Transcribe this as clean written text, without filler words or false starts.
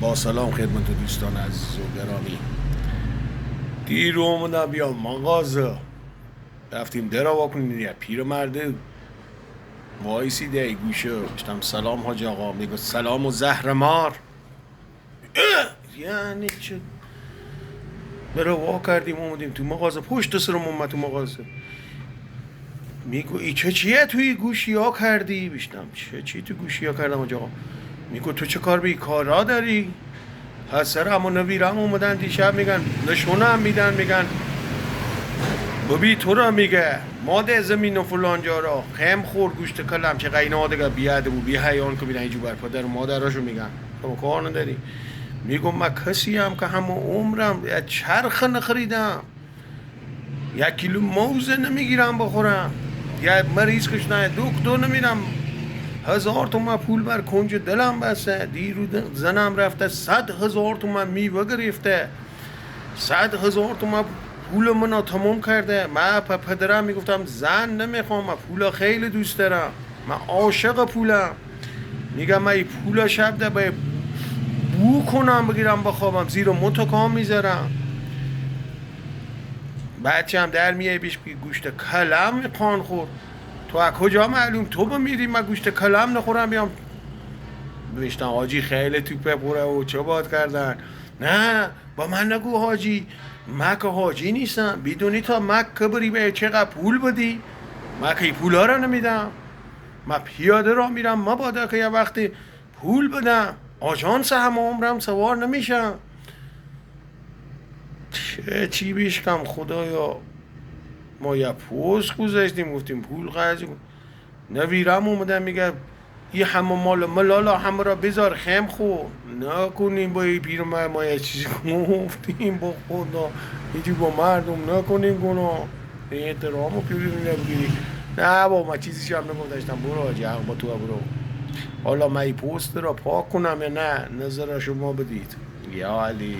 با سلام خدمت دوستان عزیز و گرامی. دیر اومدم بیام مغازه، رفتیم در واکنیم یه پیرمرد وایسیده گوشه گفتم سلام حاج آقا. میگه سلام و زهر مار. یعنی چه؟ برو وا کردیم اومدیم تو مغازه، پشت سرم اومد تو مغازه. میگو ای چیه توی گوشی ها کردی؟ بیشتم چی تو گوشی ها کردم حاج آقا؟ میگو تو چه کار به کارا داری؟ حسر همون نویرم اومدن دیشب میگن نشونه هم میدن، میگن ببی تو را میگه ماده زمین و فلان جارا خم خور گوشت کلم چه قینا دیگه بیاد و بی حیان که بیدن اینجور بر پدر و مادراشو میگن تو کار نداری. میگم من کسی هم که همه عمرم یه چرخ نخریدم، 1 کیلو موزه نمیگیرم بخورم، یه مریض کش نه دکتر نمیرم، 1000 تومن پول بر کنج دلم بسته. دیرو زنم رفته 100,000 تومن میوه گرفته، 100,000 تومن پول منو تموم کرده. من پدرم میگفتم زن نمیخوام، من پولا خیلی دوست دارم، من عاشق پولم. میگم من این پولا شب ده باید بو کنم بگیرم بخوابم، زیر متکام میذارم. بچه هم در میای بیش گوشت کلم میخوان خور. تو از کجا معلوم تو بمیری من گوشت کلم نخورم بیام بشتن حاجی خیلی توپه پره و چه باد کردن؟ نه با من نگو حاجی، من که حاجی نیستم، بدونی تا مکه بری به چقدر پول بدی؟ من که پولا رو نمیدم، من پیاده را میرم، من بادا که یه وقتی پول بدم. آژانس همه عمرم سوار نمیشم. چی بیشکم خدایا. ما یه پوست گذاشتیم گفتیم پول قرض کن، نویرم اومدن میگه این همه مال ملالا همه را بذار خم خور نکنیم با این پیرمرد. ما یه چیزی گفتیم با خدا اینجی با مردم نکنیم گناه احترام و پیوری نبگیری. نه با من چیزی هم نگفتشتم برو حاجی حق با تو برو. حالا من این پوست را پاک کنم یا نه؟ نظر شما بدید. یا علی.